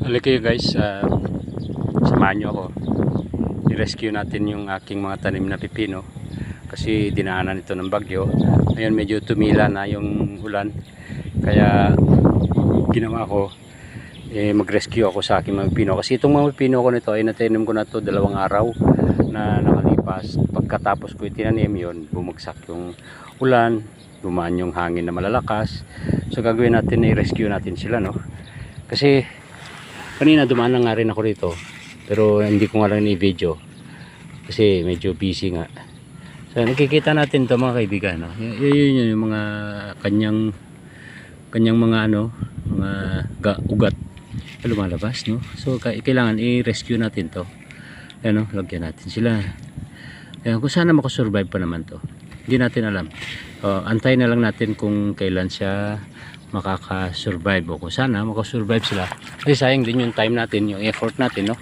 Halika kayo guys, samahan nyo ako. I-rescue natin yung aking mga tanim na pipino kasi dinaanan ito ng bagyo. Ngayon medyo tumila na yung ulan, kaya ginawa ko mag-rescue ako sa aking mga pipino. Kasi itong mga pipino ko nito ay natanim ko na to 2 araw na nakalipas. Pagkatapos ko itinanim yun, bumagsak yung ulan, dumaan yung hangin na malalakas. So gagawin natin, i-rescue natin sila, no? Kasi kanina dumaan na nga rin ako rito, pero hindi ko nga lang ni-video kasi medyo busy nga. So nakikita natin to mga kaibigan, no? Yun yung mga kanyang mga mga ugat na lumalabas, no? So kailangan i-rescue natin to. Ayan, no? Lagyan natin sila. Ayan, kung sana makasurvive pa naman to, hindi natin alam. Antayin na lang natin kung kailan siya makaka-survive, o kung sana makasurvive sila, kasi sayang din yung time natin, yung effort natin, no,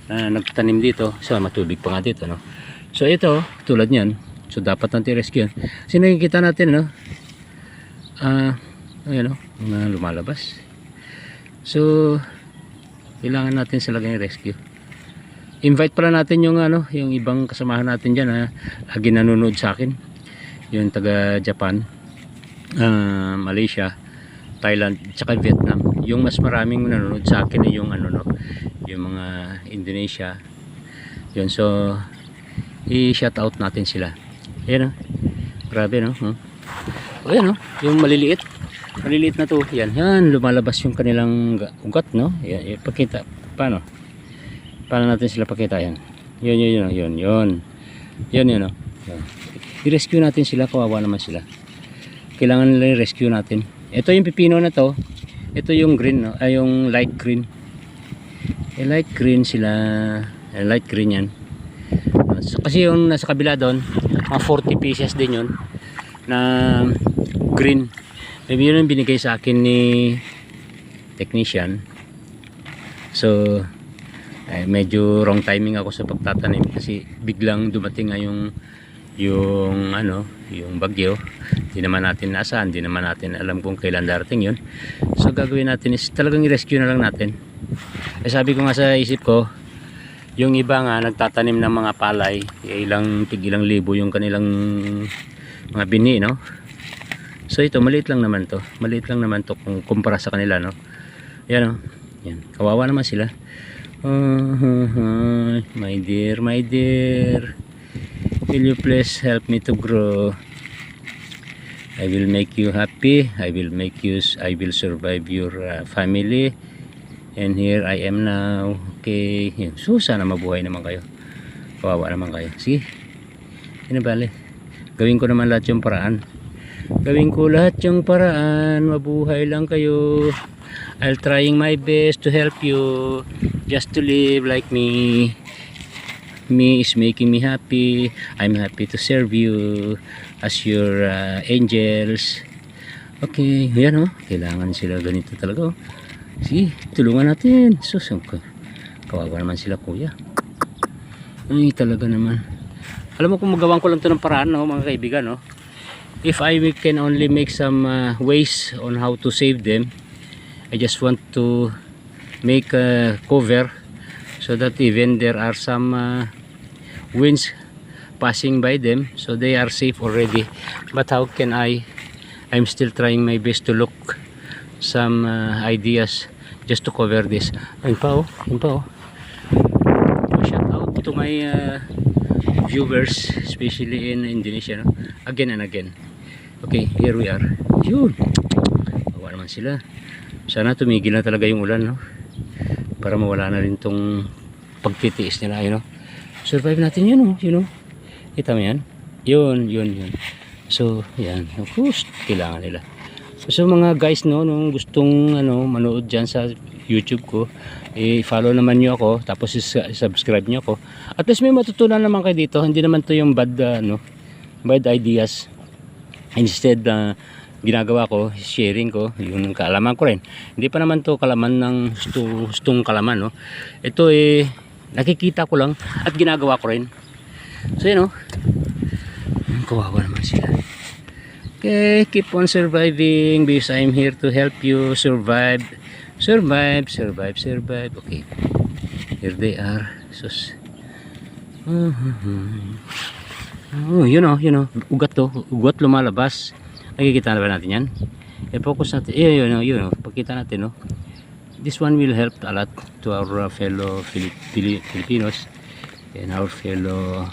na nagtanim dito. So matubig pa nga dito, no. So ito tulad niyan, so dapat natin rescue yan. Kasi nakikita natin, no, ayan, no, mga lumalabas. So kailangan natin sila rescue. Invite pala natin yung yung ibang kasamahan natin dyan, lagi nanonood sa akin, yung taga Japan, Malaysia, Thailand, tsaka Vietnam. Yung mas maraming nanonood sa akin ay yung yung mga Indonesia. Yun, so i-shout out natin sila. Ayan, grabe, no? Ayan, yung maliliit na to. Yan, lumalabas yung kanilang ugat, no? Yan, ipakita. Paano natin sila pakita? Yan. Yun. I-rescue natin sila, kawawa naman sila. Kailangan nila i-rescue natin. Ito yung pipino na to. Ito yung green, no? Ay, yung light green. Light green sila. Light green yan. So, kasi yung nasa kabila doon, mga 40 pieces din yun na green. Maybe yun yung binigay sa akin ni technician. So medyo wrong timing ako sa pagtatanim kasi biglang dumating nga yung bagyo. Hindi naman natin nasaan, hindi naman natin alam kung kailan darating yun. So gagawin natin is talagang i-rescue na lang natin. Sabi ko nga sa isip ko, yung iba nga nagtatanim ng mga palay, ilang libo yung kanilang mga binhi, no? So ito maliit lang naman to kung kumpara sa kanila, no? Yan, no? Yan, kawawa naman sila. My dear, will you please help me to grow? I will make you happy. I will survive your family. And here I am now. Okay. So sana mabuhay naman kayo. Kawawa naman kayo. Sige. Bale. Gawin ko naman lahat yung paraan. Mabuhay lang kayo. I'll trying my best to help you. Just to live like me. Me is making me happy. I'm happy to serve you as your angels. Okay, yan, kailangan sila ganito talaga. Sige, tulungan natin. Sus, kawawa naman sila, kuya. Ay, talaga naman. Alam mo, kung magawan ko lang ito ng paraan, mga kaibigan, if I can only make some ways on how to save them, I just want to make a cover so that even there are some winds passing by them, so they are safe already. But how can I'm still trying my best to look some ideas just to cover this. Yun pa. Shout out to my viewers, especially in Indonesia, again and again. Okay, here we are. Yun, awa naman sila. Sana tumigil na talaga yung ulan, para mawala na rin tong pagtitiis nila, survive natin yun, kita mo yan, yun. So yan, of course kailangan nila. So mga guys, nung gustong manood dyan sa YouTube ko, i-follow naman nyo ako, tapos subscribe nyo ako. At least may matutunan naman kayo dito. Hindi naman to yung bad ideas. Instead, ginagawa ko, sharing ko yung kaalaman ko rin. Hindi pa naman to kalaman ng gustong kalaman, ito nakikita ko lang at ginagawa ko rin. So kawawa naman sila. Okay, keep on surviving because I'm here to help you survive Survive, survive, survive. Okay. Here they are. Sus. Oh, yun know, ugat to. Ugat lumalabas. Nakikita na ba natin yan? I-focus natin. Yun know, pagkita natin, no? This one will help a lot to our fellow Filipinos and our fellow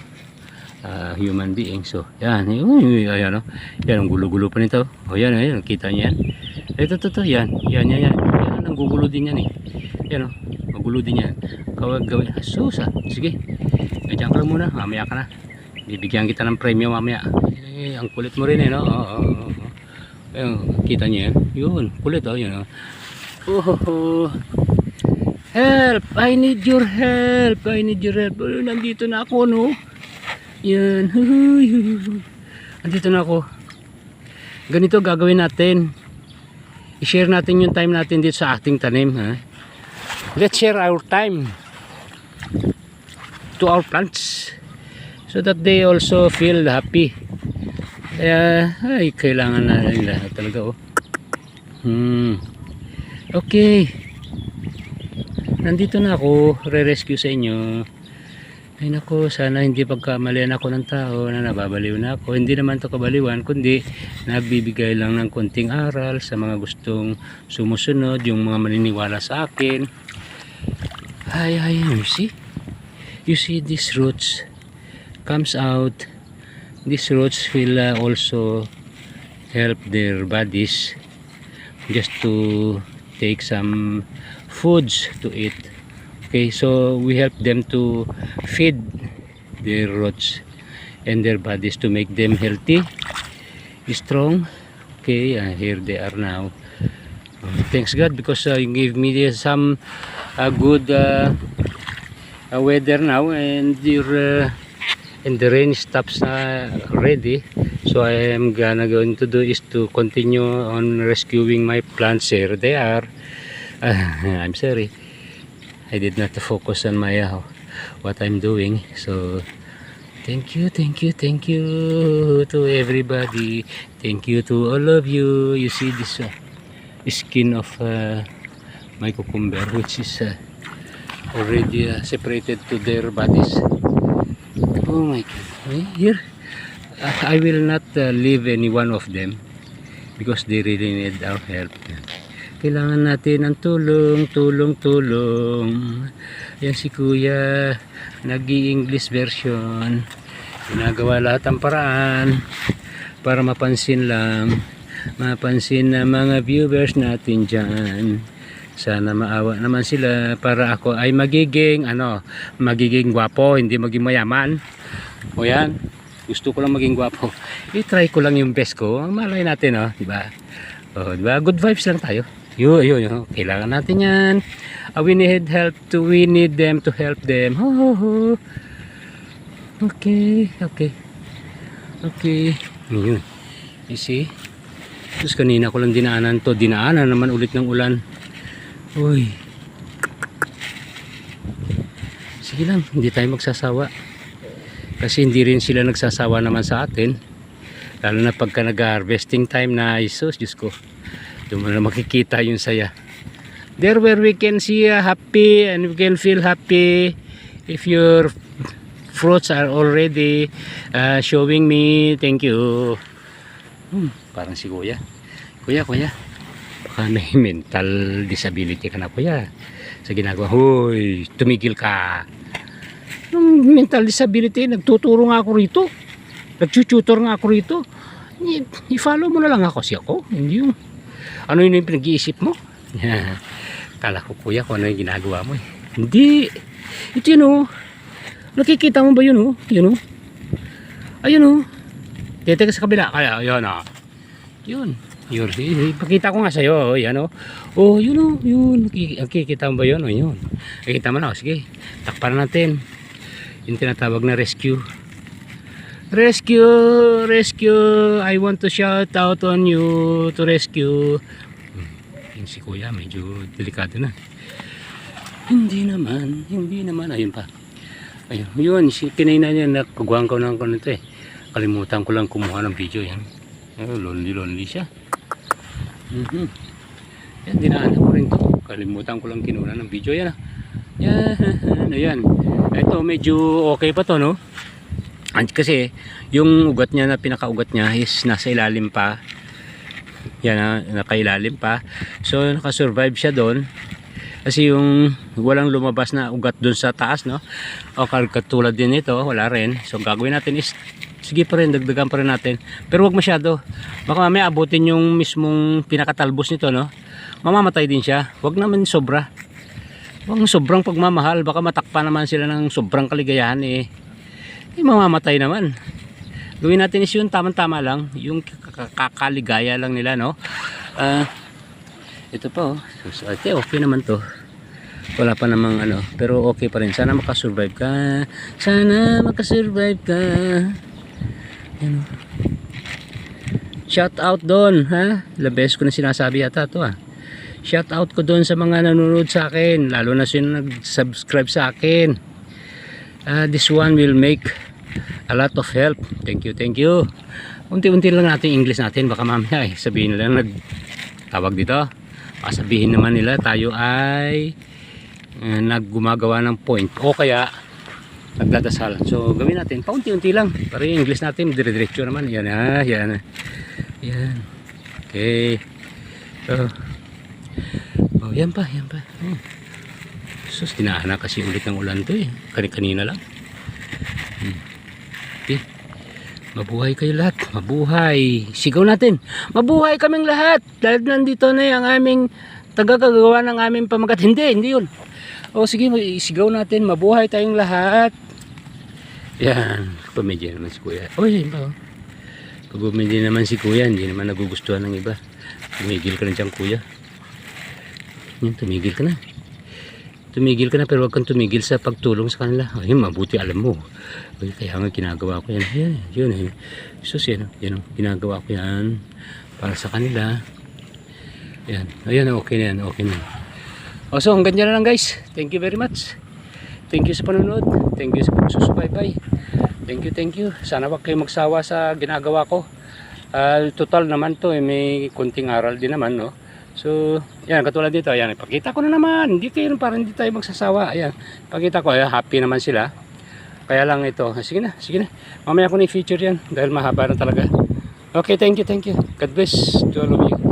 human beings. So, yan. Ayan, no? Yan, ang gulo-gulo pa nito. O, yan, kita niyo yan. Ito, yan. Yan. Yan, ang gugulo din yan, eh. Yan, no? Magulo din yan. Gawin. Susa. Sige. Diyan ka lang muna. Mamaya ka na. Bibigyan kita ng premyo mamaya. Ang kulit mo rin, eh, no? Oo. Ayun, kita niyo yan. Yun, kulit, oh. Yun, oh. Help! I need your help! Nandito na ako, no? Yan. Nandito na ako. Ganito gagawin natin. I-share natin yung time natin dito sa ating tanim, ha? Let's share our time to our plants so that they also feel happy. Kaya kailangan na nila talaga, oh. Okay, nandito na ako, re-rescue sa inyo. Ay nako, sana hindi pagkamalian ako ng tao na nababaliw na ako. Hindi naman to kabaliwan, kundi nagbibigay lang ng konting aral sa mga gustong sumusunod, yung mga maniniwala sa akin. You see these roots comes out. These roots will also help their bodies just to take some foods to eat. Okay, so we help them to feed their roots and their bodies to make them healthy, strong. Okay, here they are now. Thanks God, because you gave me some good weather now, and the rain stops already. So I am going to do is to continue on rescuing my plants. Here they are. I'm sorry, I did not focus on my what I'm doing. So thank you to everybody. Thank you to all of you. You see this skin of my cucumber, which is already separated to their bodies. Oh my God. Here I will not leave any one of them because they really need our help. Kailangan natin ng tulong. Yan si Kuya, nag-i-English version. Ginagawa lahat ng paraan para mapansin ng mga viewers natin dyan. Sana maawa naman sila para ako ay magiging gwapo, hindi maging mayaman. O yan, gusto ko lang maging gwapo. I-try ko lang yung best ko. Malay natin, oh, di ba? Oh, di ba? Good vibes lang tayo. Yun. Kailangan natin yan. We need them to help them. Okay. Yun. You see? Tapos kanina ko lang dinaanan to. Dinaanan naman ulit ng ulan. Uy. Sige lang, hindi tayo magsasawa. Kasi hindi rin sila nagsasawa naman sa atin. Lalo na pagka nag-harvesting time na Diyos ko. Doon mo na makikita yung saya. There where we can see happy and we can feel happy if your fruits are already showing me. Thank you. Parang si Kuya. Kuya. Baka may mental disability ka na, Kuya. Sa ginagawa, hoy, tumigil ka. Yung mental disability, nagtuturo nga ako rito. Nagtututor nga ako rito. I-follow mo na lang ako. Hindi yung ano yun yung pinag-iisip mo. Kala ko, Kuya, kung ano yung ginagawa mo, eh. Hindi. Ito yun, oh. Nakikita mo ba yun, oh? Yun, oh. Ayun, oh. Teka sa kabila. Kaya, yun, oh. Yun. Ipakita ko nga sa'yo, oh. Yan, oh. Oh, yun, oh. Yun. Nakikita mo ba yun? Oh, yun. Nakikita mo na, oh. Sige. Takpan natin. Yung tinatawag na rescue. Rescue. I want to shout out on you to rescue. Yung si Kuya medyo delikado na. Hindi naman. Ayun pa. Ayun. Yun. Kinainan niya. Nagkuguhan ko ng ito, eh. Kalimutan ko lang kumuha ng video yan. Lonely siya. Yan. Dinaanan ko rin to. kalimutan ko lang kinuna ng video. Yan ah. Yan, ayan. Ito medyo okay pa to, no? Kasi yung ugat niya na pinakaugat niya is nasa ilalim pa. Yan ah, nakailalim pa. So nakasurvive siya doon. Kasi yung walang lumabas na ugat doon sa taas, no? O katulad din ito, wala rin. So gagawin natin is sige pa rin, dagdagan pa rin natin. Pero wag masyado. Baka mamaya abutin yung mismong pinakatalbos nito, no? Mamamatay din siya. Wag naman sobra. Wag sobrang pagmamahal. Baka matakpan naman sila ng sobrang kaligayahan eh. Mamamatay naman. Gawin natin is yun tama-tama lang. Yung kakaligaya lang nila, no? Ito pa oh. So, okay naman to. Wala pa namang ano. Pero okay pa rin. Sana makasurvive ka. Sana makasurvive ka. Yan oh. Shout out doon, ha? Labes ko na sinasabi yata to ah. Shout out ko doon sa mga nanonood sa akin. Lalo na sino nag-subscribe sa akin. This one will make a lot of help. Thank you, thank you. Unti-unti lang natin English natin. Baka mamaya eh, sabihin nila nagtawag dito. Baka sabihin naman nila tayo ay naggumagawa ng point. O kaya nagdadasal. So gawin natin paunti-unti lang. Para yung English natin dire-diretso naman. Yan ah, yan. Yan. Okay. So, oh, yan pa, yan pa. Oh. Sus, dinaanan kasi ulit ng ulan to eh. Kanina lang. Okay. Mabuhay kayo lahat. Mabuhay. Sigaw natin. Mabuhay kaming lahat. Dahil nandito na yung aming tagagagawa ng aming pamagat. Hindi yun. O sige, sigaw natin. Mabuhay tayong lahat. Yan. Pamedya naman si kuya. O yan pa. Pag-umedya naman si kuya, hindi naman nagugustuhan ng iba. Tumigil ka na dyan kuya. Yan, tumigil ka na. Tumigil ka na pero huwag kang tumigil sa pagtulong sa kanila. Ayun, mabuti alam mo. Ay, kaya nga ginagawa ko yan. Yan, yun. Sus, yan. Yan, ginagawa ko yan para sa kanila. Yan. Ayan, okay na yan. Okay na. O, so, hanggang dyan na lang guys. Thank you very much. Thank you sa panonood. Thank you sa pagsusubaybay. Thank you. Sana wag kayo magsawa sa ginagawa ko. Total naman to, may kunting aral din naman, no? So, yan, katulad dito, ayan, ipakita ko na naman, hindi kayo, parang hindi tayo magsasawa, ayan, pakita ko, ayan, happy naman sila, kaya lang ito, sige na, mamaya ko na i-feature yan, dahil mahaba na talaga. Okay, thank you, God bless to all of you.